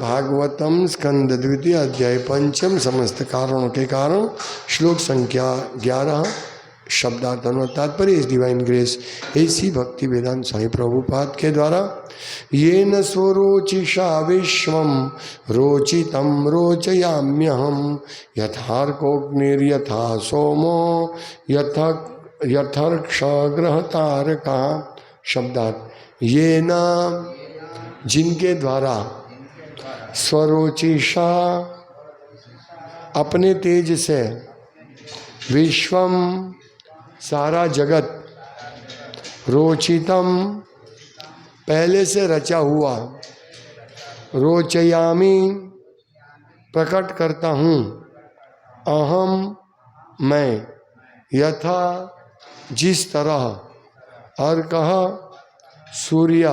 भागवतम स्कंद द्वितीय अध्याय पंचम समस्त कारणों के कारण श्लोक संख्या 11 शब्दार्थ और तात्पर्य इस डिवाइन ग्रेस ऐसी भक्ति वेदांत स्वामी प्रभुपाद के द्वारा ये न स्वरोचिषा विश्वम रोचितम रोचयाम्यहम यथार्कोग्निर्यथा सोमो यथर्क्षग्रह तारका शब्दार्थ ये न जिनके द्वारा स्वरोचिषा अपने तेज से विश्वम सारा जगत रोचितम पहले से रचा हुआ रोचयामी प्रकट करता हूँ अहम मैं यथा जिस तरह और कहा सूर्य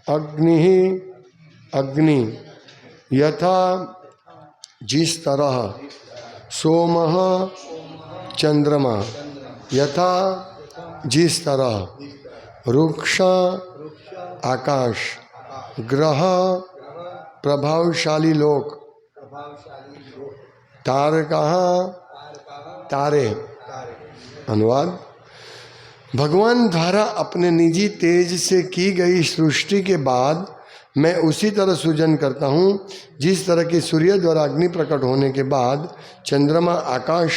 अग्नि अग्नि यथा जिस तरह सोमः चंद्रमा यथा जिस तरह वृक्ष आकाश ग्रह प्रभावशाली लोक तारका तारे। अनुवाद भगवान द्वारा अपने निजी तेज से की गई सृष्टि के बाद मैं उसी तरह सृजन करता हूँ जिस तरह के सूर्य द्वारा अग्नि प्रकट होने के बाद चंद्रमा आकाश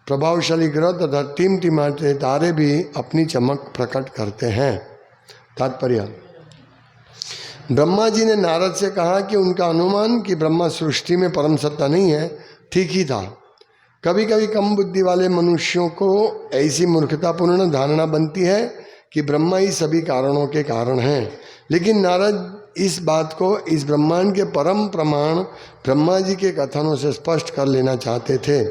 प्रभावशाली ग्रह तथा टिमटिमाते तारे भी अपनी चमक प्रकट करते हैं। तात्पर्य ब्रह्मा जी ने नारद से कहा कि उनका अनुमान कि ब्रह्मा सृष्टि में परम सत्ता नहीं है ठीक ही था। कभी कभी कम बुद्धि वाले मनुष्यों को ऐसी मूर्खतापूर्ण धारणा बनती है कि ब्रह्मा ही सभी कारणों के कारण हैं, लेकिन नारद इस बात को इस ब्रह्मांड के परम प्रमाण ब्रह्मा जी के कथनों से स्पष्ट कर लेना चाहते थे।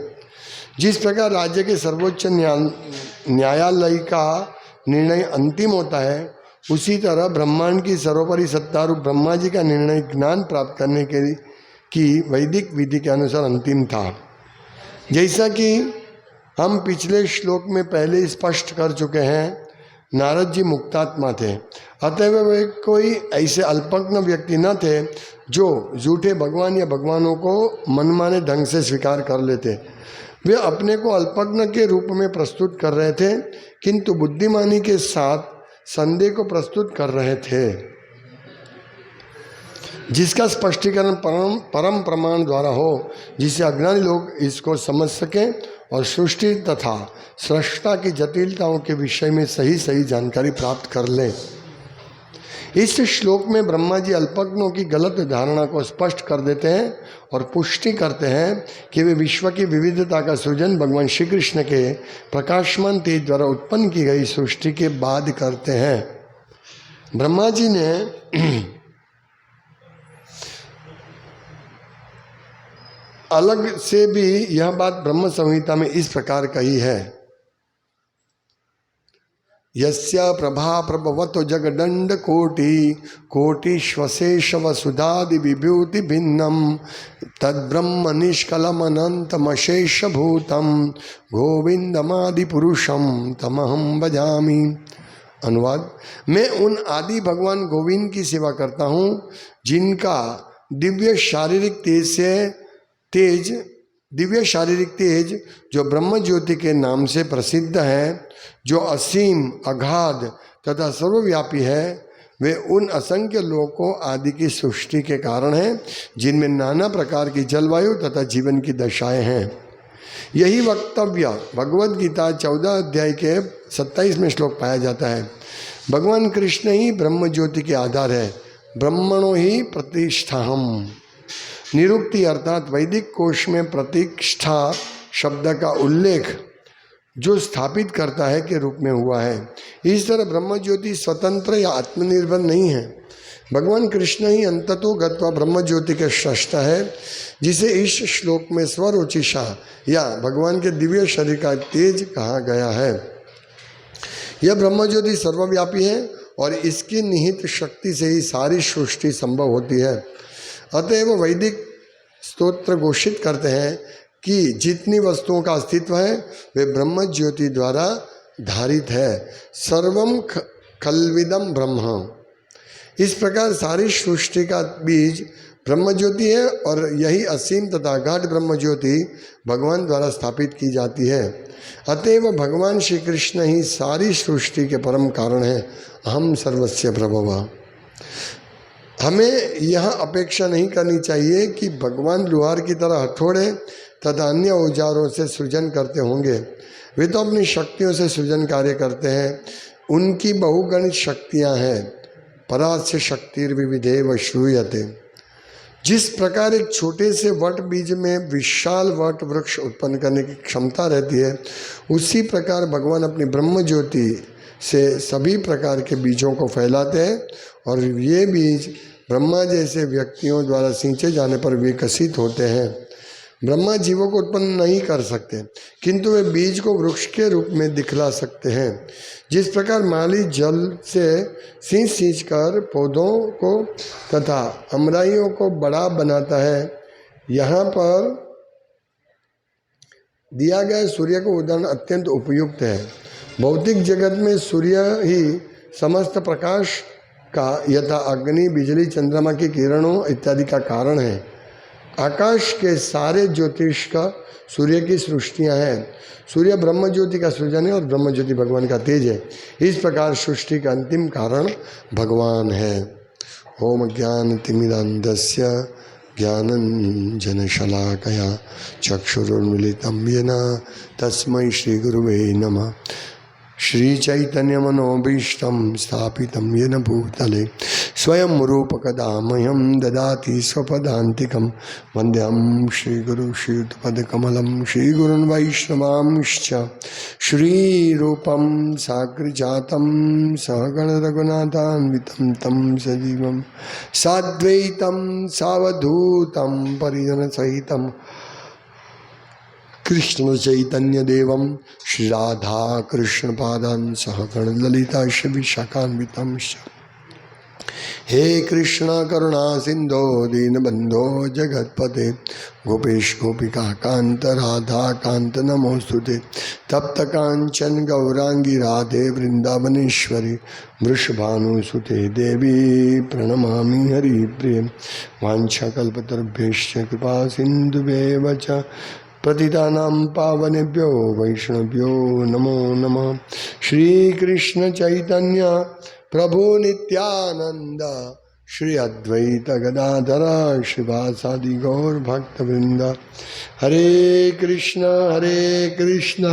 जिस प्रकार राज्य के सर्वोच्च न्यायालय का निर्णय अंतिम होता है, उसी तरह ब्रह्मांड की सर्वोपरि सत्ता रूप ब्रह्मा जी का निर्णय ज्ञान प्राप्त करने की वैदिक विधि के अनुसार अंतिम था। जैसा कि हम पिछले श्लोक में पहले स्पष्ट कर चुके हैं, नारद जी मुक्तात्मा थे, अतः वे कोई ऐसे अल्पज्ञ व्यक्ति न थे जो झूठे भगवान या भगवानों को मनमाने ढंग से स्वीकार कर लेते। वे अपने को अल्पज्ञ के रूप में प्रस्तुत कर रहे थे, किंतु बुद्धिमानी के साथ संदेह को प्रस्तुत कर रहे थे, जिसका स्पष्टीकरण परम प्रमाण द्वारा हो, जिससे अज्ञानी लोग इसको समझ सकें और सृष्टि तथा सृष्टा की जटिलताओं के विषय में सही सही जानकारी प्राप्त कर लें। इस श्लोक में ब्रह्मा जी अल्पज्ञों की गलत धारणा को स्पष्ट कर देते हैं और पुष्टि करते हैं कि वे विश्व की विविधता का सृजन भगवान श्री कृष्ण के प्रकाशमान तेज द्वारा उत्पन्न की गई सृष्टि के बाद करते हैं। ब्रह्मा जी ने अलग से भी यह बात ब्रह्म संहिता में इस प्रकार कही है, यस्य प्रभा प्रभवतो जगदंड कोटिश्वशेष वसुधादि विभूति भिन्नम तद्ब्रह्म निष्कलमनंतमशेष भूतम गोविंदमादि पुरुषम तमहम भजामि। अनुवाद मैं उन आदि भगवान गोविंद की सेवा करता हूँ जिनका दिव्य शारीरिक तेज जो ब्रह्म ज्योति के नाम से प्रसिद्ध है, जो असीम अगाध तथा सर्वव्यापी है, वे उन असंख्य लोकों आदि की सृष्टि के कारण हैं जिनमें नाना प्रकार की जलवायु तथा जीवन की दशाएं हैं। यही वक्तव्य भगवद गीता 14 अध्याय के 27वें श्लोक पाया जाता है। भगवान कृष्ण ही ब्रह्म ज्योति के आधार है, ब्रह्मणो ही प्रतिष्ठाहम। निरुक्ति अर्थात वैदिक कोश में प्रतिष्ठा शब्द का उल्लेख जो स्थापित करता है के रूप में हुआ है। इस तरह ब्रह्म ज्योति स्वतंत्र या आत्मनिर्भर नहीं है। भगवान कृष्ण ही अंततो गत्वा ब्रह्म ज्योति के स्रष्टा है, जिसे इस श्लोक में स्वरोचिषा या भगवान के दिव्य शरीर का तेज कहा गया है। यह ब्रह्म ज्योति सर्वव्यापी है और इसकी निहित शक्ति से ही सारी सृष्टि संभव होती है। अतएव वैदिक स्तोत्र घोषित करते हैं कि जितनी वस्तुओं का अस्तित्व है वे ब्रह्म ज्योति द्वारा धारित है। सर्वम खल्विदम ब्रह्म। इस प्रकार सारी सृष्टि का बीज ब्रह्म ज्योति है और यही असीम तथा अगाध ब्रह्म ज्योति भगवान द्वारा स्थापित की जाती है। अतएव भगवान श्री कृष्ण ही सारी सृष्टि के परम कारण है। अहम सर्वस्य प्रभव। हमें यह अपेक्षा नहीं करनी चाहिए कि भगवान लोहार की तरह हथौड़े तथा अन्य औजारों से सृजन करते होंगे। वे तो अपनी शक्तियों से सृजन कार्य करते हैं। उनकी बहुगणित शक्तियाँ हैं। परास्य शक्तिर्विविधेव श्रूयते। जिस प्रकार एक छोटे से वट बीज में विशाल वट वृक्ष उत्पन्न करने की क्षमता रहती है, उसी प्रकार भगवान अपनी ब्रह्म ज्योति से सभी प्रकार के बीजों को फैलाते हैं और ये बीज ब्रह्मा जैसे व्यक्तियों द्वारा सींचे जाने पर विकसित होते हैं। ब्रह्मा जीवों को उत्पन्न नहीं कर सकते, किंतु वे बीज को वृक्ष के रूप में दिखला सकते हैं। जिस प्रकार माली जल से सींच कर पौधों को तथा अमराइयों को बड़ा बनाता है, यहाँ पर दिया गया सूर्य का उदाहरण अत्यंत उपयुक्त है। भौतिक जगत में सूर्य ही समस्त प्रकाश का यथा अग्नि, बिजली, चंद्रमा की किरणों इत्यादि का कारण है। आकाश के सारे ज्योतिष का सूर्य की सृष्टियाँ हैं। सूर्य ब्रह्म ज्योति का सृजन है और ब्रह्म ज्योति भगवान का तेज है। इस प्रकार सृष्टि का अंतिम कारण भगवान है। ओम ज्ञान तिमिरान्धस्य ज्ञानञ्जनशलाकया चक्षुरुन्मीलितं येन तस्मै श्री गुरुवे नमः। श्री चैतन्य मनोभीष्टं स्थापितं येन भूतले स्वयं रूपकदा मह्यं ददाति स्वपदान्तिकं। वन्देऽहं श्रीगुरु श्रीयुतपदकमलं श्रीगुरुन् वैष्णवांश्च श्रीरूपं साग्रजातं सहगण रघुनाथान्वितं तं सजीवं साद्वैतं सावधूतं परिजनसहितं कृष्ण चैतन्य देवम श्री राधा कृष्ण पादान सहगण ललिता श्री विशाखान्वितं। हे कृष्ण करुणा सिंधो दीनबंधो जगतपते गोपेश गोपिका कांत राधा कांत नमोस्तुते। तप्त कांचन गौरांगी राधे वृंदावनेश्वरी वृषभानुसुते देवी प्रणमामि हरिप्रिय। वाञ्छाकल्पतरुभ्यश्च कृपा सिन्धुभ्येव च पतितानां पावनेभ्यो वैष्णवेभ्यो नमो नमः। श्री कृष्ण चैतन्य प्रभु नित्यानंद श्री अद्वैत गदाधर श्रीवासादि गौर भक्तवृंद। हरे कृष्ण कृष्ण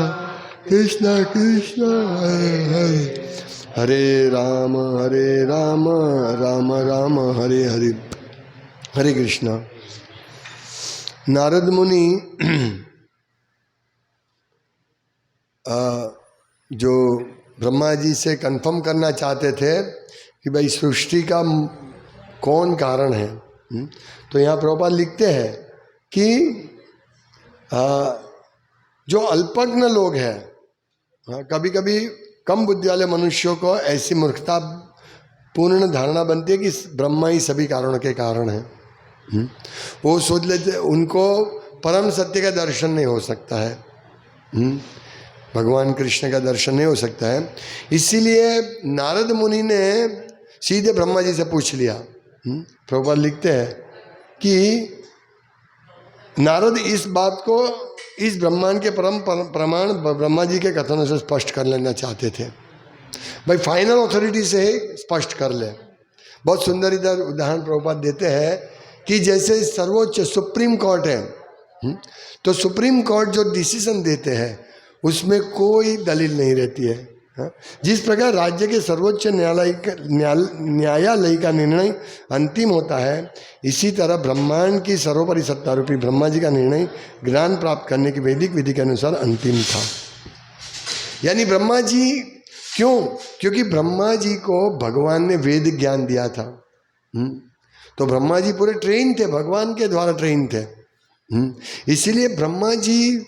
कृष्ण हरे हरे, हरे राम राम राम हरे हरे। हरे कृष्ण। नारद मुनि जो ब्रह्मा जी से कंफर्म करना चाहते थे कि भाई सृष्टि का कौन कारण है, तो यहाँ प्रभुपाद लिखते हैं कि जो अल्पज्ञ लोग हैं, कभी कभी कम बुद्धि वाले मनुष्यों को ऐसी मूर्खता पूर्ण धारणा बनती है कि ब्रह्मा ही सभी कारणों के कारण है। वो सोच लेते, उनको परम सत्य का दर्शन नहीं हो सकता है, भगवान कृष्ण का दर्शन नहीं हो सकता है। इसीलिए नारद मुनि ने सीधे ब्रह्मा जी से पूछ लिया। प्रभुपाद लिखते हैं कि नारद इस बात को इस ब्रह्मांड के परम प्रमाण ब्रह्मा जी के कथनों से स्पष्ट कर लेना चाहते थे। भाई फाइनल अथॉरिटी से ही स्पष्ट कर ले। बहुत सुंदर इधर उदाहरण प्रभुपाद देते हैं कि जैसे सर्वोच्च सुप्रीम कोर्ट है, तो सुप्रीम कोर्ट जो डिसीजन देते हैं उसमें कोई दलील नहीं रहती है। जिस प्रकार राज्य के सर्वोच्च न्यायालय का निर्णय अंतिम होता है, इसी तरह ब्रह्मांड की सर्वोपरि सत्ता रूपी ब्रह्मा जी का निर्णय ज्ञान प्राप्त करने की वैदिक विधि के अनुसार अंतिम था। यानी ब्रह्मा जी क्यों? क्योंकि ब्रह्मा जी को भगवान ने वेद ज्ञान दिया था। तो ब्रह्मा जी पूरे ट्रेन थे, भगवान के द्वारा ट्रेन थे। इसीलिए ब्रह्मा जी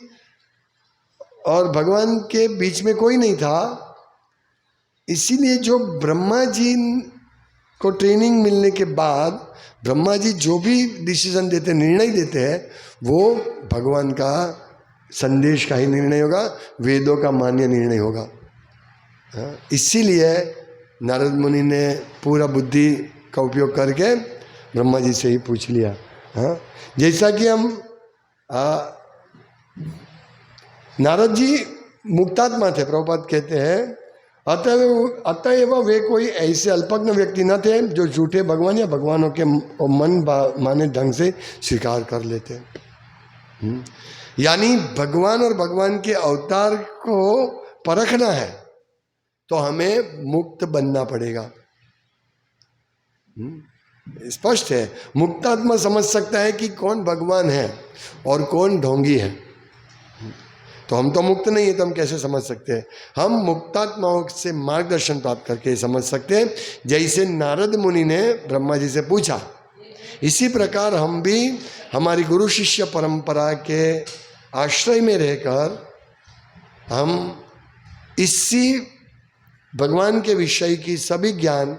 और भगवान के बीच में कोई नहीं था। इसीलिए जो ब्रह्मा जी को ट्रेनिंग मिलने के बाद ब्रह्मा जी जो भी डिसीजन देते, निर्णय देते हैं, वो भगवान का संदेश का ही निर्णय होगा, वेदों का मान्य निर्णय होगा। इसीलिए नारद मुनि ने पूरा बुद्धि का उपयोग करके ब्रह्मा जी से ही पूछ लिया। हाँ, जैसा कि हम नारद जी मुक्तात्मा थे, प्रभुपाद कहते हैं, अतएव वे कोई ऐसे अल्पज्ञ व्यक्ति न थे जो झूठे भगवान या भगवानों के मन माने ढंग से स्वीकार कर लेते। यानी भगवान और भगवान के अवतार को परखना है तो हमें मुक्त बनना पड़ेगा। स्पष्ट है, मुक्तात्मा समझ सकता है कि कौन भगवान है और कौन ढोंगी है। तो हम तो मुक्त नहीं है, तो हम कैसे समझ सकते हैं? हम मुक्तात्माओं से मार्गदर्शन प्राप्त करके समझ सकते हैं। जैसे नारद मुनि ने ब्रह्मा जी से पूछा, इसी प्रकार हम भी हमारी गुरु शिष्य परंपरा के आश्रय में रहकर हम इसी भगवान के विषय की सभी ज्ञान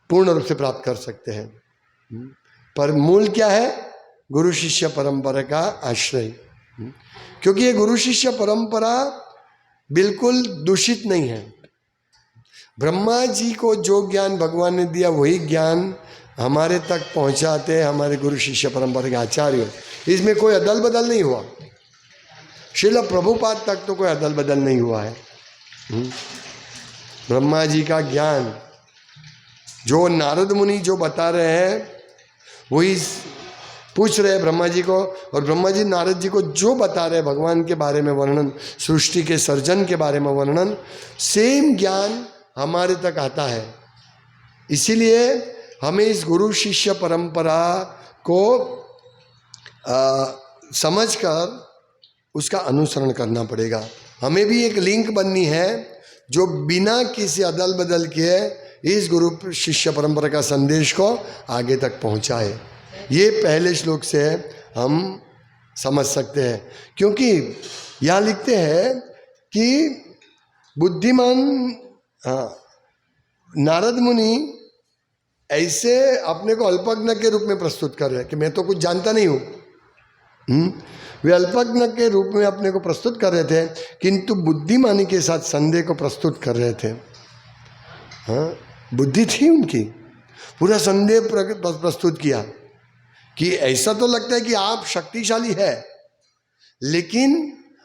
पूर्ण रूप से प्राप्त कर सकते हैं। पर मूल क्या है? गुरु शिष्य परंपरा का आश्रय। क्योंकि ये गुरु शिष्य परंपरा बिल्कुल दूषित नहीं है। ब्रह्मा जी को जो ज्ञान भगवान ने दिया वही ज्ञान हमारे तक पहुंचाते हैं हमारे गुरु शिष्य परंपरा के आचार्य। इसमें कोई अदल बदल नहीं हुआ। श्रील प्रभुपाद तक तो कोई अदल बदल नहीं हुआ है। ब्रह्मा जी का ज्ञान जो नारद मुनि जो बता रहे हैं वही पूछ रहे हैं ब्रह्मा जी को, और ब्रह्मा जी नारद जी को जो बता रहे हैं भगवान के बारे में वर्णन, सृष्टि के सर्जन के बारे में वर्णन, सेम ज्ञान हमारे तक आता है। इसीलिए हमें इस गुरु शिष्य परंपरा को समझकर उसका अनुसरण करना पड़ेगा। हमें भी एक लिंक बननी है जो बिना किसी अदल बदल किए इस गुरु शिष्य परंपरा का संदेश को आगे तक पहुंचाए। ये पहले श्लोक से हम समझ सकते हैं, क्योंकि यहाँ लिखते हैं कि बुद्धिमान नारद मुनि ऐसे अपने को अल्पज्ञ के रूप में प्रस्तुत कर रहे हैं कि मैं तो कुछ जानता नहीं हूँ। वे अल्पज्ञ के रूप में अपने को प्रस्तुत कर रहे थे, किंतु बुद्धिमानी के साथ संदेह को प्रस्तुत कर रहे थे। हाँ, बुद्धि थी उनकी, पूरा संदेह प्रस्तुत किया कि ऐसा तो लगता है कि आप शक्तिशाली है, लेकिन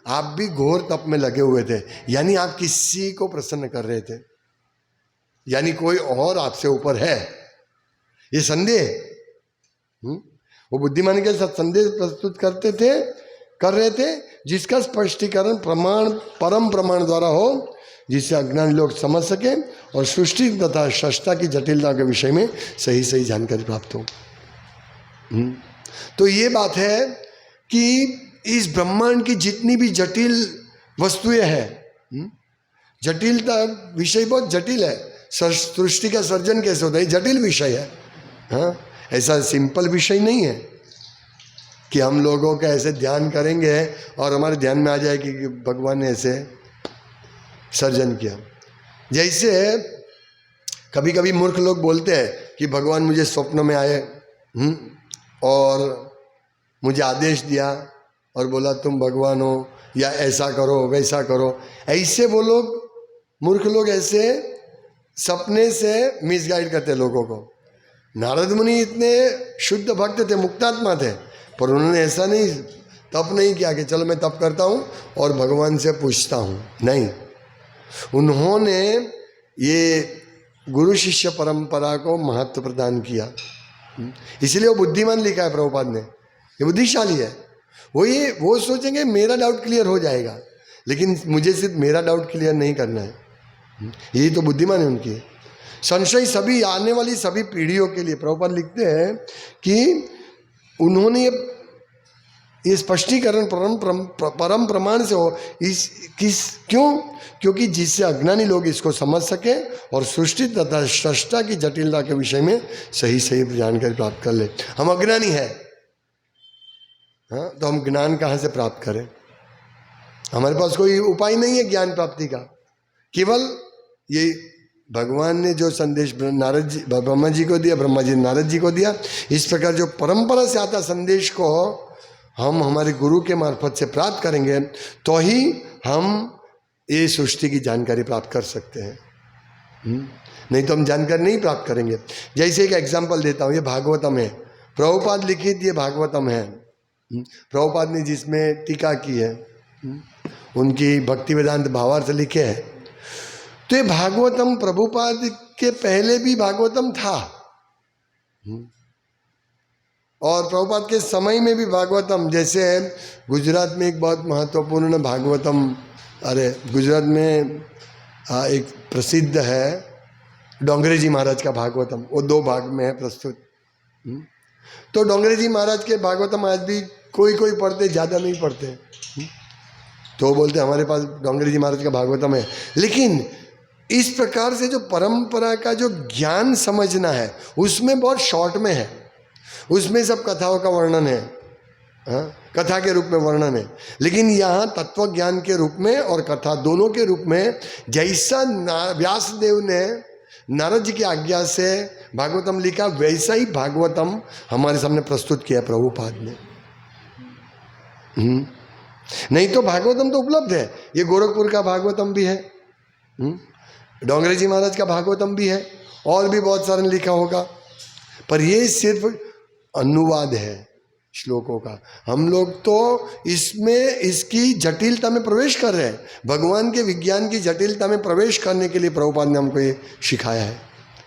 आप भी घोर तप में लगे हुए थे। यानी आप किसी को प्रसन्न कर रहे थे, यानी कोई और आपसे ऊपर है, ये संदेह। वो बुद्धिमान के साथ संदेह प्रस्तुत कर रहे थे, जिसका स्पष्टीकरण परम प्रमाण द्वारा हो, जिससे अज्ञानी लोग समझ सके और सृष्टि तथा सृष्टा की जटिलता के विषय में सही सही जानकारी प्राप्त हो। तो ये बात है कि इस ब्रह्मांड की जितनी भी जटिल वस्तुएं हैं, जटिलता विषय बहुत जटिल है। सृष्टि का सर्जन कैसे होता है, जटिल विषय है। हाँ, ऐसा सिंपल विषय नहीं है कि हम लोगों का ऐसे ध्यान करेंगे और हमारे ध्यान में आ जाए कि भगवान ने ऐसे सर्जन किया। जैसे कभी कभी मूर्ख लोग बोलते हैं कि भगवान मुझे स्वप्न में आए और मुझे आदेश दिया और बोला तुम भगवान हो, या ऐसा करो वैसा करो। ऐसे वो लोग मूर्ख लोग ऐसे सपने से मिसगाइड करते लोगों को। नारद मुनि इतने शुद्ध भक्त थे, मुक्तात्मा थे, पर उन्होंने ऐसा नहीं तप नहीं किया कि चलो मैं तप करता हूँ और भगवान से पूछता हूँ। नहीं, उन्होंने ये गुरु शिष्य परंपरा को महत्व प्रदान किया। इसलिए वो बुद्धिमान लिखा है प्रभुपाद ने, ये बुद्धिशाली है। वो सोचेंगे मेरा डाउट क्लियर हो जाएगा, लेकिन मुझे सिर्फ मेरा डाउट क्लियर नहीं करना है। यही तो बुद्धिमान है उनकी। संशय सभी आने वाली सभी पीढ़ियों के लिए, प्रभुपाद लिखते हैं कि उन्होंने ये स्पष्टीकरण परम प्रमाण से हो। क्योंकि जिससे अज्ञानी लोग इसको समझ सके और सृष्टि तथा सृष्टा की जटिलता के विषय में सही सही जानकारी प्राप्त कर ले। हम अज्ञानी है, हाँ, तो हम ज्ञान कहाँ से प्राप्त करें? हमारे पास कोई उपाय नहीं है ज्ञान प्राप्ति का। केवल ये भगवान ने जो संदेश ब्रह्मा जी को दिया, ब्रह्मा जी ने नारद जी को दिया, इस प्रकार जो परंपरा से आता संदेश को हम हमारे गुरु के मार्फत से प्राप्त करेंगे तो ही हम ये सृष्टि की जानकारी प्राप्त कर सकते हैं। नहीं तो हम जानकारी नहीं प्राप्त करेंगे। जैसे एक एग्जाम्पल देता हूँ, ये भागवतम है, प्रभुपाद लिखित ये भागवतम है। प्रभुपाद ने जिसमें टीका की है, उनकी भक्ति वेदांत भावार्थ लिखे है। तो ये भागवतम प्रभुपाद के पहले भी भागवतम था, और प्रभुपाद के समय में भी भागवतम, जैसे गुजरात में एक बहुत महत्वपूर्ण भागवतम, अरे गुजरात में एक प्रसिद्ध है डोंगरे जी महाराज का भागवतम, वो 2 भाग में है प्रस्तुत। तो डोंगरे जी महाराज के भागवतम आज भी कोई कोई पढ़ते, ज़्यादा नहीं पढ़ते, तो बोलते हमारे पास डोंगरे जी महाराज का भागवतम है। लेकिन इस प्रकार से जो परंपरा का जो ज्ञान समझना है उसमें बहुत शॉर्ट में है, उसमें सब कथाओं का वर्णन है, कथा के रूप में वर्णन है। लेकिन यहाँ तत्व ज्ञान के रूप में और कथा दोनों के रूप में, जैसा व्यासदेव ने नारद जी की आज्ञा से भागवतम लिखा, वैसा ही भागवतम हमारे सामने प्रस्तुत किया प्रभुपाद ने। नहीं तो भागवतम तो उपलब्ध है, ये गोरखपुर का भागवतम भी है, डोंगरे जी महाराज का भागवतम भी है, और भी बहुत सारे लिखा होगा, पर ये सिर्फ अनुवाद है श्लोकों का। हम लोग तो इसमें इसकी जटिलता में प्रवेश कर रहे हैं, भगवान के विज्ञान की जटिलता में प्रवेश करने के लिए प्रभुपाद ने हमको ये सिखाया है,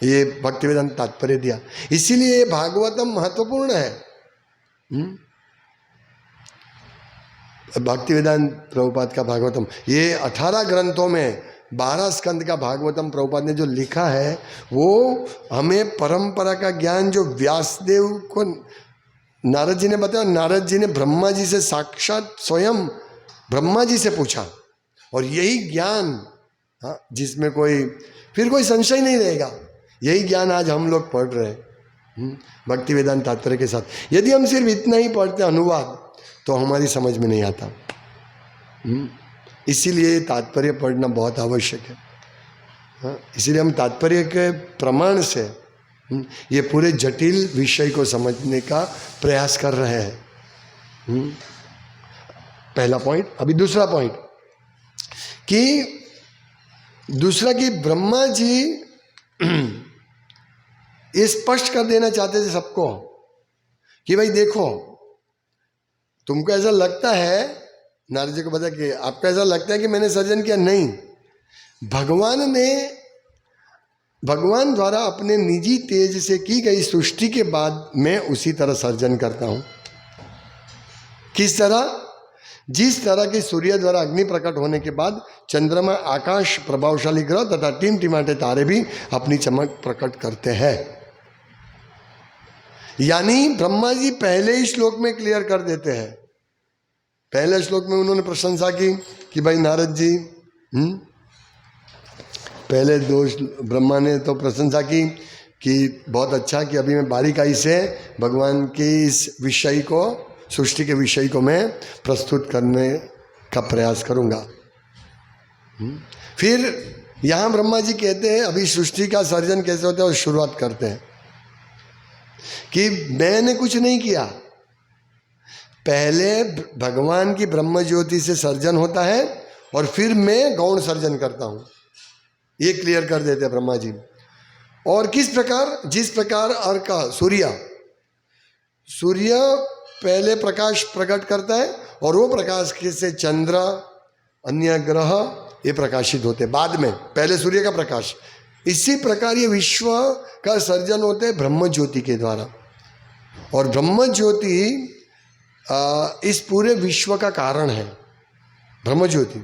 ये भक्ति वेदांत तात्पर्य दिया। इसीलिए ये भागवतम महत्वपूर्ण है। भक्ति वेदांत प्रभुपाद का भागवतम, ये 18 ग्रंथों में 12 स्कंद का भागवतम प्रभुपाद ने जो लिखा है, वो हमें परंपरा का ज्ञान जो व्यासदेव को नारद जी ने बताया, नारद जी ने ब्रह्मा जी से साक्षात स्वयं ब्रह्मा जी से पूछा, और यही ज्ञान, जिसमें फिर कोई संशय नहीं रहेगा, यही ज्ञान आज हम लोग पढ़ रहे हैं भक्ति वेदांत तात्पर्य के साथ। यदि हम सिर्फ इतना ही पढ़ते अनुवाद तो हमारी समझ में नहीं आता, इसीलिए तात्पर्य पढ़ना बहुत आवश्यक है। इसीलिए हम तात्पर्य के प्रमाण से ये पूरे जटिल विषय को समझने का प्रयास कर रहे हैं। पहला पॉइंट। अभी दूसरा पॉइंट कि ब्रह्मा जी ये स्पष्ट कर देना चाहते थे सबको कि भाई देखो, तुमको ऐसा लगता है, नारद जी को बता कि आपको ऐसा लगता है कि मैंने सर्जन किया, नहीं, भगवान द्वारा अपने निजी तेज से की गई सृष्टि के बाद मैं उसी तरह सर्जन करता हूं। किस तरह? जिस तरह के सूर्य द्वारा अग्नि प्रकट होने के बाद चंद्रमा, आकाश, प्रभावशाली ग्रह तथा टिमटिमाते तारे भी अपनी चमक प्रकट करते हैं। यानी ब्रह्मा जी पहले ही श्लोक में क्लियर कर देते हैं। पहले श्लोक में उन्होंने प्रशंसा की कि भाई नारद जी, पहले 2 ब्रह्मा ने तो प्रशंसा की कि बहुत अच्छा कि अभी मैं बारीकाई से भगवान के इस विषय को, सृष्टि के विषय को मैं प्रस्तुत करने का प्रयास करूंगा। फिर यहाँ ब्रह्मा जी कहते हैं अभी सृष्टि का सर्जन कैसे होता है और शुरुआत करते हैं कि मैंने कुछ नहीं किया, पहले भगवान की ब्रह्म ज्योति से सर्जन होता है और फिर मैं गौण सर्जन करता हूँ, ये क्लियर कर देते हैं ब्रह्मा जी। और किस प्रकार? जिस प्रकार अर्क सूर्य पहले प्रकाश प्रकट करता है और वो प्रकाश से चंद्र, अन्य ग्रह ये प्रकाशित होते हैं बाद में, पहले सूर्य का प्रकाश। इसी प्रकार ये विश्व का सर्जन होते हैं ब्रह्म ज्योति के द्वारा, और ब्रह्म ज्योति इस पूरे विश्व का कारण है, ब्रह्म ज्योति।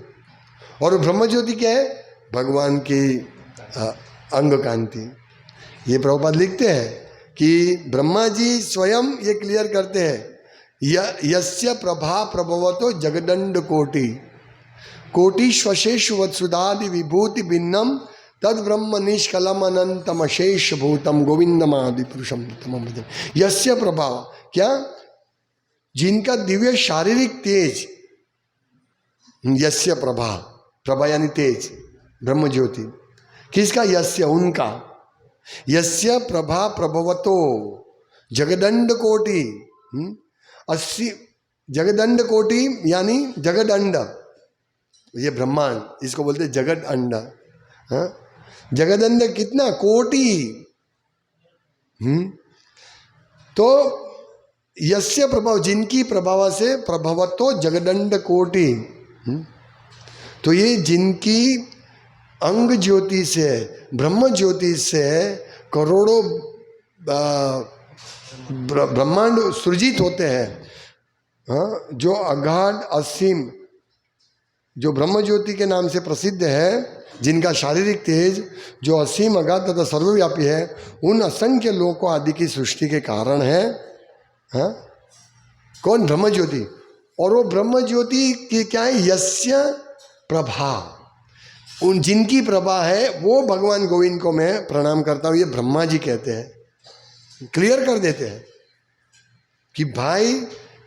और ब्रह्म ज्योति क्या है? भगवान की अंग कांति। ये प्रभुपाद लिखते हैं कि ब्रह्मा जी स्वयं ये क्लियर करते हैं, यस्य प्रभा प्रभवतो जगदंड कोटि श्वशेषु वत्सुदादि विभूति भिन्नम तद ब्रह्म निष्कलम अनंतम अशेष भूतम गोविंदमादि पुरुषम तमम भजन। यस्य प्रभा, क्या? जिनका दिव्य शारीरिक तेज, यस्य प्रभा यानी तेज, ब्रह्म ज्योति। किसका? यस्य, उनका। यस्य प्रभा प्रभवतो जगदंड कोटि, 80 जगदंड कोटि यानी जगदंड, ये ब्रह्मांड, इसको बोलते जगद अंड। जगदंड कितना, कोटि। तो यस्य प्रभाव, जिनकी प्रभाव से प्रभवतो जगदंड कोटि। तो ये जिनकी अंग ज्योति से, ब्रह्म ज्योति से करोड़ों ब्रह्मांड सृजित होते हैं, हाँ, जो अगाध असीम, जो ब्रह्म ज्योति के नाम से प्रसिद्ध है, जिनका शारीरिक तेज जो असीम अगाध तथा सर्वव्यापी है, उन असंख्य लोकों आदि की सृष्टि के कारण है। हाँ, कौन? ब्रह्म ज्योति। और वो ब्रह्म ज्योति की क्या है? यस्य प्रभा, उन जिनकी प्रभा है वो भगवान गोविंद को मैं प्रणाम करता हूँ, ये ब्रह्मा जी कहते हैं, क्लियर कर देते हैं कि भाई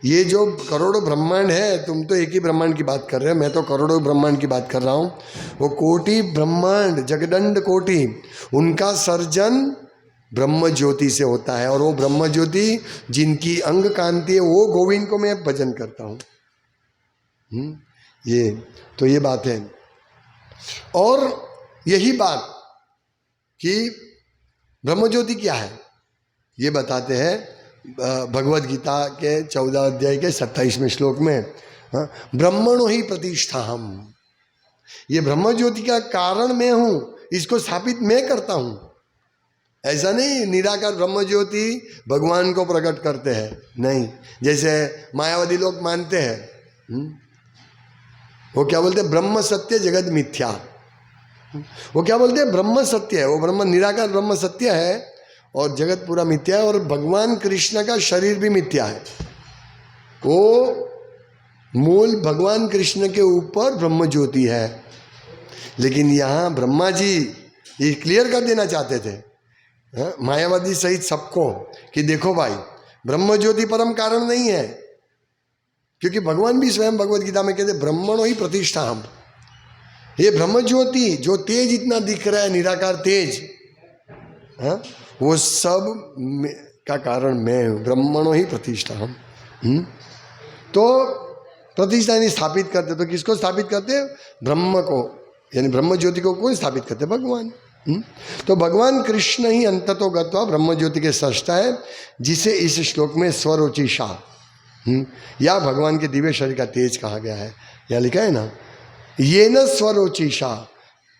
ये जो करोड़ों ब्रह्मांड है, तुम तो एक ही ब्रह्मांड की बात कर रहे हो, मैं तो करोड़ों ब्रह्मांड की बात कर रहा हूँ। वो कोटि ब्रह्मांड, जगदंड कोटि, उनका सर्जन ब्रह्म ज्योति से होता है। और वो ब्रह्म ज्योति जिनकी अंग कांति है, वो गोविंद को मैं भजन करता हूँ। ये तो ये बात है। और यही बात कि ब्रह्म ज्योति क्या है ये बताते हैं भगवद गीता के 14 अध्याय के 27वें श्लोक में। हाँ, ब्रह्मणो ही प्रतिष्ठा हम, ये ब्रह्म ज्योति का कारण मैं हूं, इसको स्थापित मैं करता हूं। ऐसा नहीं निराकार ब्रह्म ज्योति भगवान को प्रकट करते हैं, नहीं, जैसे मायावादी लोग मानते हैं। वो क्या बोलते हैं? ब्रह्म सत्य जगत मिथ्या। वो क्या बोलते हैं? ब्रह्म सत्य है, वो ब्रह्म निराकार ब्रह्म सत्य है और जगत पूरा मिथ्या है, और भगवान कृष्ण का शरीर भी मिथ्या है। वो मूल भगवान कृष्ण के ऊपर ब्रह्म ज्योति है। लेकिन यहाँ ब्रह्मा जी ये क्लियर कर देना चाहते थे, मायावादी सहित सबको, कि देखो भाई, ब्रह्म ज्योति परम कारण नहीं है, क्योंकि भगवान भी स्वयं भगवद गीता में कहते ब्रह्मणो ही प्रतिष्ठा हम। ये ब्रह्म ज्योति जो तेज इतना दिख रहा है, निराकार तेज, हाँ, वो सब का कारण मैं हूँ, ब्रह्मणो ही प्रतिष्ठा हम। तो प्रतिष्ठा नहीं स्थापित करते, तो किसको स्थापित करते? ब्रह्म को, यानी ब्रह्म ज्योति को कौन स्थापित करते? भगवान। तो भगवान कृष्ण ही अंततो गत्वा ब्रह्म ज्योति के सृष्टा है, जिसे इस श्लोक में स्वरोचिषा या भगवान के दिव्य शरीर का तेज कहा गया है। या लिखा है ना, ये न स्वरोचिषा,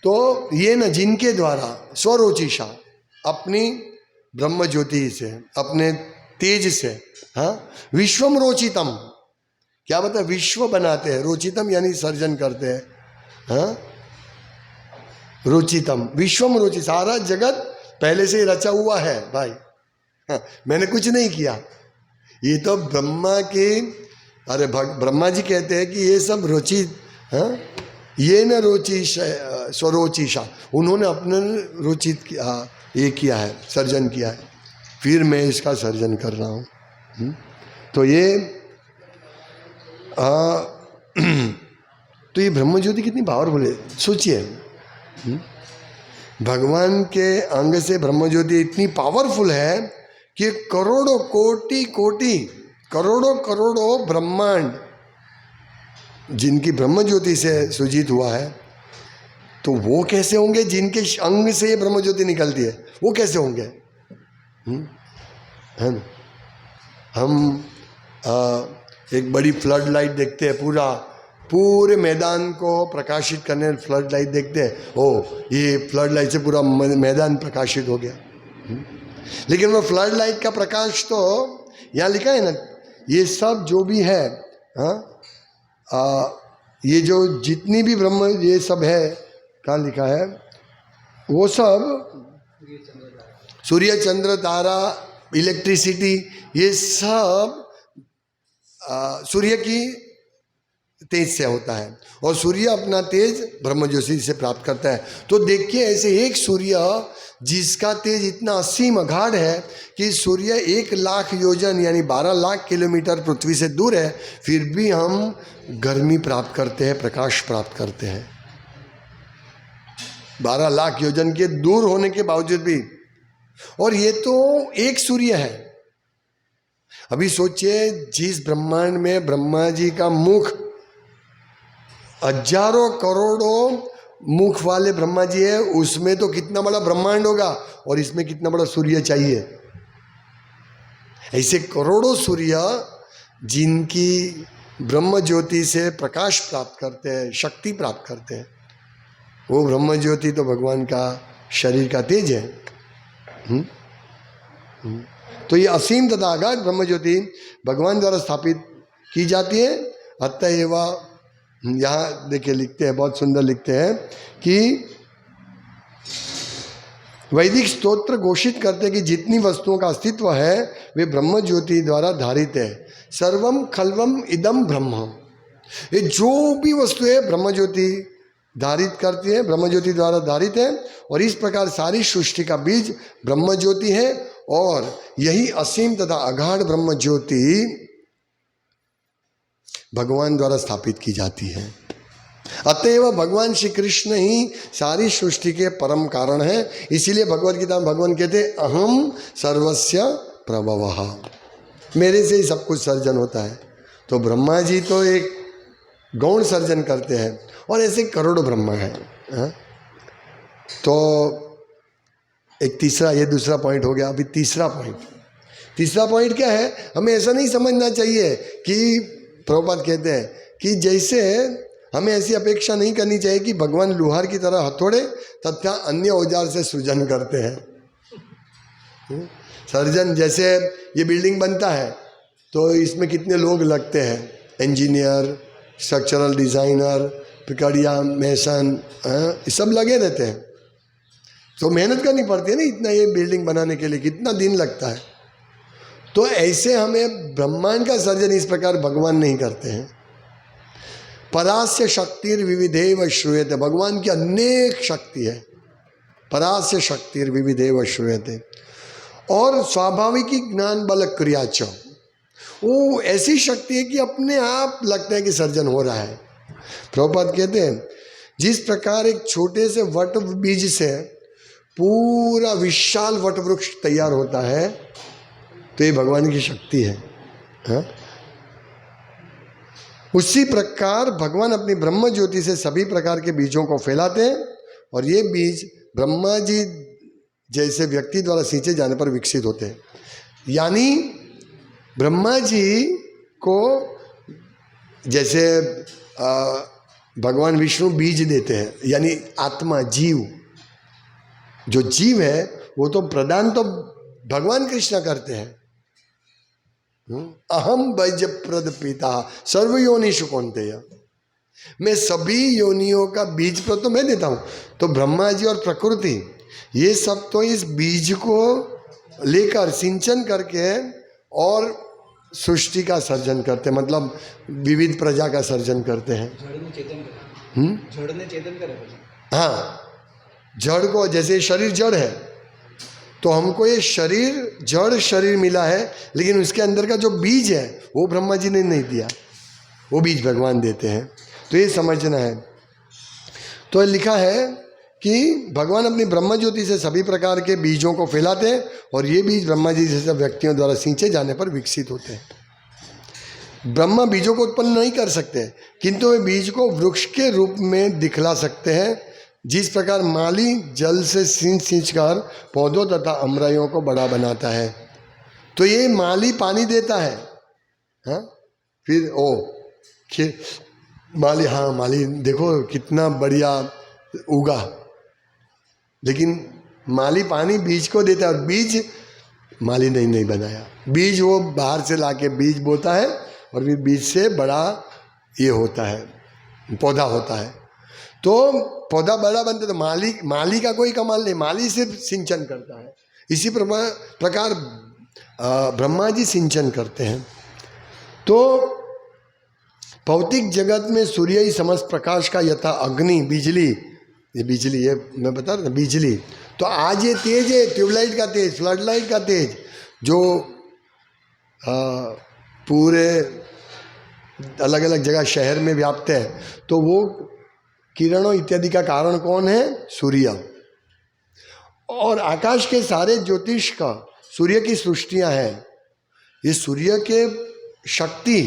तो ये न जिनके द्वारा, स्वरोचिषा अपनी ब्रह्म ज्योति से, अपने तेज से, हाँ, विश्वम रोचितम, क्या बता? विश्व बनाते हैं, रोचितम यानी सर्जन करते हैं, हाँ, रोचितम, विश्वम रोचि, सारा जगत पहले से ही रचा हुआ है भाई, हाँ, मैंने कुछ नहीं किया। ये तो ब्रह्मा के, अरे ब्रह्मा जी कहते हैं कि ये सब रोचित, हाँ, ये न रोचि स्वरोचिषा, उन्होंने अपने रोचित किया, ये किया है, सर्जन किया है, फिर मैं इसका सर्जन कर रहा हूँ। तो ये तो ये ब्रह्म ज्योति कितनी पावरफुल है, सोचिए। भगवान के अंग से ब्रह्म ज्योति इतनी पावरफुल है कि करोड़ों कोटि कोटि, करोड़ों करोड़ों ब्रह्मांड जिनकी ब्रह्म ज्योति से सृजित हुआ है, तो वो कैसे होंगे? जिनके अंग से ये ब्रह्म ज्योति निकलती है, वो कैसे होंगे? है ना, हम एक बड़ी फ्लड लाइट देखते हैं, पूरे मैदान को प्रकाशित करने फ्लड लाइट देखते हैं, ओ ये फ्लड लाइट से पूरा मैदान प्रकाशित हो गया। लेकिन वो फ्लड लाइट का प्रकाश तो यहाँ लिखा है ना, ये सब जो भी है, हाँ, ये जो जितनी भी ब्रह्म ये सब है, कहाँ लिखा है? वो सब सूर्य चंद्र तारा इलेक्ट्रिसिटी, ये सब सूर्य की तेज से होता है, और सूर्य अपना तेज ब्रह्म ज्योति से प्राप्त करता है। तो देखिए, ऐसे एक सूर्य जिसका तेज इतना असीम अगाध है कि सूर्य 1,00,000 योजन यानी 12 लाख किलोमीटर पृथ्वी से दूर है, फिर भी हम गर्मी प्राप्त करते हैं, प्रकाश प्राप्त करते हैं, 12 लाख योजन के दूर होने के बावजूद भी। और ये तो एक सूर्य है। अभी सोचिए, जिस ब्रह्मांड में ब्रह्मा जी का मुख हजारों करोड़ों मुख वाले ब्रह्मा जी है, उसमें तो कितना बड़ा ब्रह्मांड होगा और इसमें कितना बड़ा सूर्य चाहिए। ऐसे करोड़ों सूर्य जिनकी ब्रह्म ज्योति से प्रकाश प्राप्त करते हैं, शक्ति प्राप्त करते हैं, वो ब्रह्म ज्योति तो भगवान का शरीर का तेज है। तो ये असीम तथा अगाध ब्रह्म ज्योति भगवान द्वारा स्थापित की जाती है। अतएव यहाँ देखिए लिखते हैं, बहुत सुंदर लिखते हैं कि वैदिक स्तोत्र घोषित करते हैं कि जितनी वस्तुओं का अस्तित्व है वे ब्रह्म ज्योति द्वारा धारित है। सर्वम खल्वम इदम ब्रह्म, ये जो भी वस्तु है ब्रह्म ज्योति धारित करती है, ब्रह्म ज्योति द्वारा धारित है। और इस प्रकार सारी सृष्टि का बीज ब्रह्म ज्योति है और यही असीम तथा अगाध ब्रह्म ज्योति भगवान द्वारा स्थापित की जाती है। अतएव भगवान श्री कृष्ण ही सारी सृष्टि के परम कारण है। इसीलिए भगवद गीता में भगवान कहते हैं अहम सर्वस्य प्रभवः, मेरे से ही सब कुछ सर्जन होता है। तो ब्रह्मा जी तो एक गौण सर्जन करते हैं और ऐसे करोड़ों ब्रह्मा हैं। तो एक तीसरा, ये दूसरा पॉइंट हो गया। अभी तीसरा पॉइंट क्या है, हमें ऐसा नहीं समझना चाहिए कि प्रभुपाद कहते हैं कि जैसे हमें ऐसी अपेक्षा नहीं करनी चाहिए कि भगवान लोहार की तरह हथौड़े तथा अन्य औजार से सृजन करते हैं। सर्जन, जैसे ये बिल्डिंग बनता है तो इसमें कितने लोग लगते हैं, इंजीनियर, स्ट्रक्चरल डिज़ाइनर, पिकड़िया, मेसन, ये सब लगे रहते हैं। तो मेहनत करनी पड़ती है ना, इतना ये बिल्डिंग बनाने के लिए कितना दिन लगता है। तो ऐसे हमें ब्रह्मांड का सर्जन इस प्रकार भगवान नहीं करते हैं। परास्य शक्तिर विविधेव श्रूयते, भगवान की अनेक शक्ति है। परास्य शक्तिर विविधेव श्रूयते। और स्वाभाविक ज्ञान बल क्रिया च, वो ऐसी शक्ति है कि अपने आप लगता है कि सर्जन हो रहा है। प्रभुपाद कहते हैं जिस प्रकार एक छोटे से वट बीज से पूरा विशाल वट वृक्ष तैयार होता है, तो ये भगवान की शक्ति है। हाँ? उसी प्रकार भगवान अपनी ब्रह्म ज्योति से सभी प्रकार के बीजों को फैलाते हैं और ये बीज ब्रह्मा जी जैसे व्यक्ति द्वारा सींचे जाने पर विकसित होते हैं। यानी ब्रह्मा जी को जैसे भगवान विष्णु बीज देते हैं, यानी आत्मा, जीव, जो जीव है वो तो प्रदान तो भगवान कृष्ण करते हैं। अहम बीजप्रद पिता सर्व योनिषु कौन्तेय, मैं सभी योनियों का बीज प्रद तो मैं देता हूँ। तो ब्रह्मा जी और प्रकृति ये सब तो इस बीज को लेकर सिंचन करके और सृष्टि का सर्जन करते हैं, मतलब विविध प्रजा का सर्जन करते हैं। जड़ ने चेतन करे। हाँ, जड़ को, जैसे शरीर जड़ है तो हमको ये शरीर जड़ शरीर मिला है, लेकिन उसके अंदर का जो बीज है वो ब्रह्मा जी ने नहीं दिया, वो बीज भगवान देते हैं। तो ये समझना है। तो लिखा है कि भगवान अपनी ब्रह्म ज्योति से सभी प्रकार के बीजों को फैलाते हैं और ये बीज ब्रह्मा जी जैसे व्यक्तियों द्वारा सींचे जाने पर विकसित होते हैं। ब्रह्मा बीजों को उत्पन्न नहीं कर सकते, किंतु वे बीज को वृक्ष के रूप में दिखला सकते हैं। जिस प्रकार माली जल से सींच कर पौधों तथा अमराइयों को बड़ा बनाता है, तो ये माली पानी देता है। हाँ, फिर माली, हाँ माली देखो कितना बढ़िया उगा, लेकिन माली पानी बीज को देता है और बीज माली नहीं बनाया। बीज वो बाहर से लाके बीज बोता है और फिर बीज से बड़ा ये होता है, पौधा होता है। तो पौधा बड़ा बनता है तो माली का कोई कमाल नहीं, माली सिर्फ सिंचन करता है। इसी प्रकार ब्रह्मा जी सिंचन करते हैं। तो भौतिक जगत में सूर्य ही समस्त प्रकाश का यथा अग्नि, बिजली, ये बिजली है मैं बता रहा था, बिजली तो आज ये तेज है, ट्यूबलाइट का तेज, फ्लड लाइट का तेज, जो पूरे अलग अलग जगह शहर में व्याप्त है, तो वो किरणों इत्यादि का कारण कौन है? सूर्य। और आकाश के सारे ज्योतिष का सूर्य की सृष्टियां हैं। ये सूर्य के शक्ति,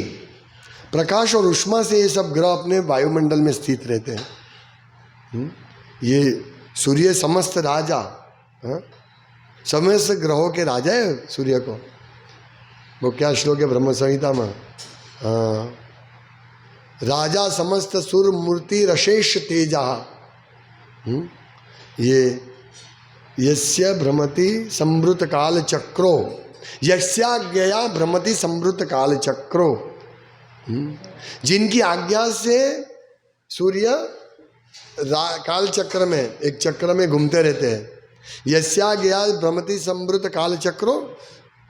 प्रकाश और उष्मा से ये सब ग्रह अपने वायुमंडल में स्थित रहते हैं। ये सूर्य समस्त राजा, समस्त ग्रहों के राजा है सूर्य को। वो क्या श्लोक है ब्रह्म संहिता में? हाँ, राजा समस्त सुर मूर्ति रशेष तेजा। ये यस्य भ्रमति संवृत काल चक्रो, यस्याज्ञया भ्रमति संवृत काल चक्रो। जिनकी आज्ञा से सूर्य काल चक्र में, एक चक्र में घूमते रहते हैं। यस्याज्ञया भ्रमति संवृत काल चक्रो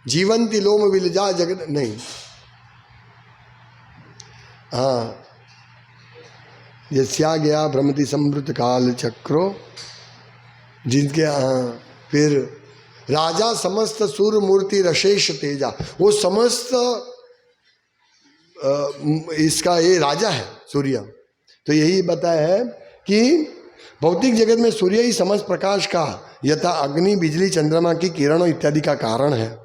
जीवंती लोम विलजा जगत, नहीं, हाँ, यस्याज्ञया भ्रमति संवृत काल चक्रो, जिनके, हाँ, फिर राजा समस्त सूर्य मूर्ति रशेष तेजा। वो समस्त इसका ये राजा है सूर्य। तो यही बताया है कि भौतिक जगत में सूर्य ही समस्त प्रकाश का, यथा अग्नि बिजली चंद्रमा की किरणों इत्यादि का कारण है।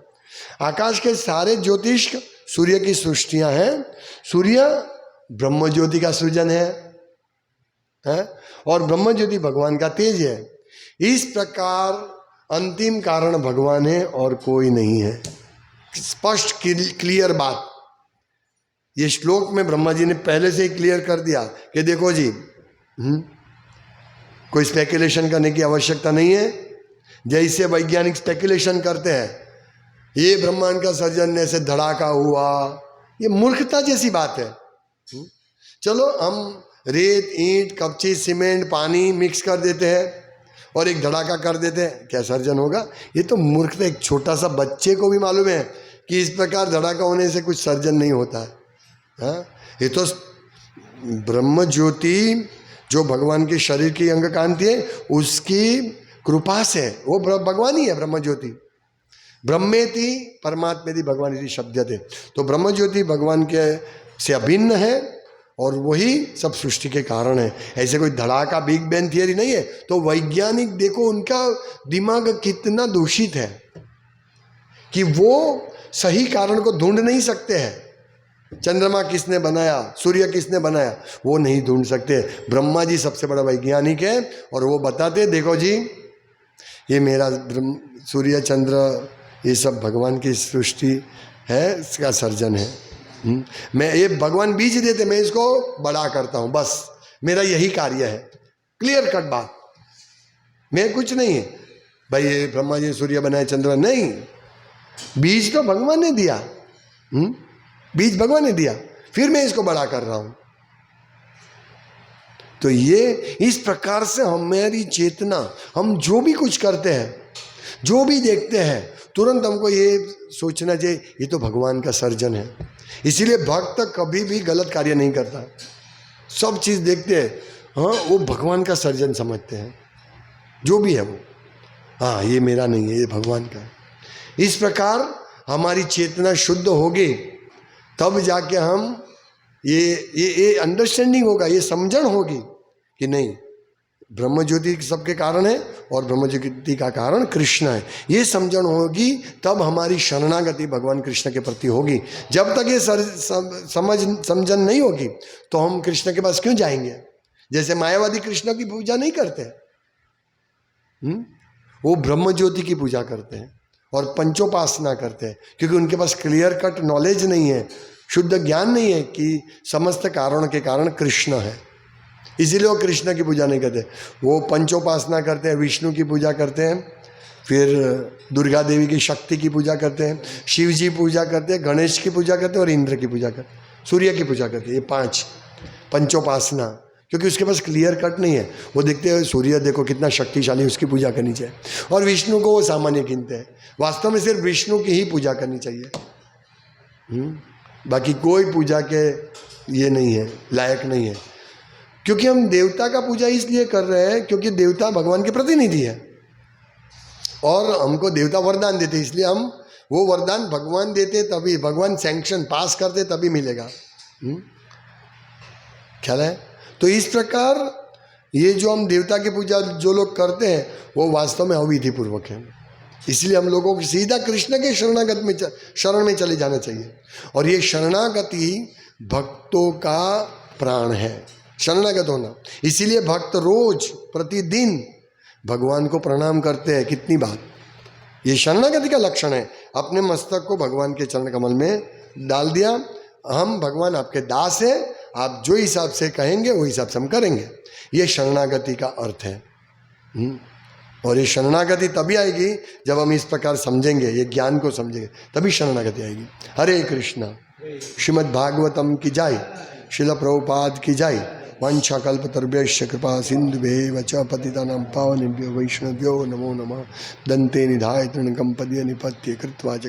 आकाश के सारे ज्योतिष सूर्य की सृष्टियां हैं। सूर्य ब्रह्म ज्योति का सृजन है और ब्रह्म ज्योति भगवान का तेज है। इस प्रकार अंतिम कारण भगवान है और कोई नहीं है। स्पष्ट क्लियर बात। ये श्लोक में ब्रह्मा जी ने पहले से ही क्लियर कर दिया कि देखो जी, कोई स्पेकुलेशन करने की आवश्यकता नहीं है। जैसे वैज्ञानिक स्पेकुलेशन करते हैं ये ब्रह्मांड का सर्जन ऐसे धड़ाका हुआ, ये मूर्खता जैसी बात है। चलो हम रेत, ईंट, कपची, सीमेंट, पानी मिक्स कर देते हैं और एक धड़ाका कर देते हैं, क्या सर्जन होगा? ये तो मूर्खता। एक छोटा सा बच्चे को भी मालूम है कि इस प्रकार धड़ाका होने से कुछ सर्जन नहीं होता है। हाँ, ये तो ब्रह्म ज्योति जो भगवान के शरीर की अंग कांति है उसकी कृपा से, वो भगवान ही है ब्रह्म ज्योति। ब्रह्मेति परमात्मेति भगवान इति शब्दते। तो ब्रह्म ज्योति भगवान के से अभिन्न है और वही सब सृष्टि के कारण है। ऐसे कोई धड़ाका बिग बैंग थियरी नहीं है। तो वैज्ञानिक देखो उनका दिमाग कितना दूषित है कि वो सही कारण को ढूंढ नहीं सकते हैं। चंद्रमा किसने बनाया, सूर्य किसने बनाया, वो नहीं ढूंढ सकते। ब्रह्मा जी सबसे बड़ा वैज्ञानिक है और वो बताते देखो जी ये मेरा सूर्य चंद्र ये सब भगवान की सृष्टि है, इसका सर्जन है। मैं ये भगवान बीज देते, मैं इसको बड़ा करता हूँ, बस मेरा यही कार्य है। क्लियर कट बात। मैं कुछ नहीं है भाई ये ब्रह्मा जी सूर्य बनाए चंद्र, नहीं, बीज तो भगवान ने दिया। बीज भगवान ने दिया, फिर मैं इसको बड़ा कर रहा हूं। तो ये इस प्रकार से हमारी चेतना, हम जो भी कुछ करते हैं, जो भी देखते हैं, तुरंत हमको ये सोचना चाहिए ये तो भगवान का सर्जन है। इसीलिए भक्त कभी भी गलत कार्य नहीं करता। सब चीज़ देखते हैं, हाँ वो भगवान का सर्जन समझते हैं, जो भी है वो, हाँ ये मेरा नहीं है, ये भगवान का है। इस प्रकार हमारी चेतना शुद्ध होगी तब जाके हम ये अंडरस्टैंडिंग होगा, ये समझण होगी कि नहीं ब्रह्म ज्योति सबके कारण है और ब्रह्म ज्योति का कारण कृष्ण है। ये समझण होगी तब हमारी शरणागति भगवान कृष्ण के प्रति होगी। जब तक ये समझन नहीं होगी तो हम कृष्ण के पास क्यों जाएंगे? जैसे मायावादी कृष्ण की पूजा नहीं करते, वो ब्रह्म ज्योति की पूजा करते हैं और पंचोपासना करते हैं, क्योंकि उनके पास क्लियर कट नॉलेज नहीं है, शुद्ध ज्ञान नहीं है कि समस्त कारणों के कारण कृष्ण है। इसीलिए वो कृष्ण की पूजा नहीं करते। वो पंचोपासना करते हैं, विष्णु की पूजा करते हैं, फिर दुर्गा देवी की शक्ति की पूजा करते हैं, शिव जी पूजा करते हैं, गणेश की पूजा करते हैं और इंद्र की पूजा करते हैं, सूर्य की पूजा करते हैं। ये 5 पंचोपासना, क्योंकि उसके पास क्लियर कट नहीं है। वो देखते हैं सूर्य देखो कितना शक्तिशाली, उसकी पूजा करनी चाहिए, और विष्णु को वो सामान्य गिनते हैं। वास्तव में सिर्फ विष्णु की ही पूजा करनी चाहिए, बाकी कोई पूजा के ये नहीं है, लायक नहीं है। क्योंकि हम देवता का पूजा इसलिए कर रहे हैं क्योंकि देवता भगवान के प्रतिनिधि है और हमको देवता वरदान देते, इसलिए हम वो वरदान भगवान देते तभी, भगवान सैंक्शन पास करते तभी मिलेगा। ख्याल है? तो इस प्रकार ये जो हम देवता की पूजा जो लोग करते हैं वो वास्तव में अविधि पूर्वक है। इसलिए हम लोगों को सीधा कृष्ण के शरण में चले जाना चाहिए। और ये शरणागति भक्तों का प्राण है। शरणागत होना। इसीलिए भक्त रोज प्रतिदिन भगवान को प्रणाम करते हैं। कितनी बात, ये शरणागति का लक्षण है। अपने मस्तक को भगवान के चरण कमल में डाल दिया, हम भगवान आपके दास हैं, आप जो हिसाब से कहेंगे वो हिसाब से हम करेंगे। ये शरणागति का अर्थ है। और ये शरणागति तभी आएगी जब हम इस प्रकार समझेंगे, ये ज्ञान को समझेंगे, तभी शरणागति आएगी। हरे कृष्णा। श्रीमद् भागवतम की जय, शिल प्रभुपाद की जय। वंशाकल्पतरुभ्यश्च कृपा सिन्धुभ्येव च पतितानां पावनेभ्यो वैष्णवेभ्यो नमो नमः। दन्ते निधाय तृणकं पद्य निपत्य कृत्वा च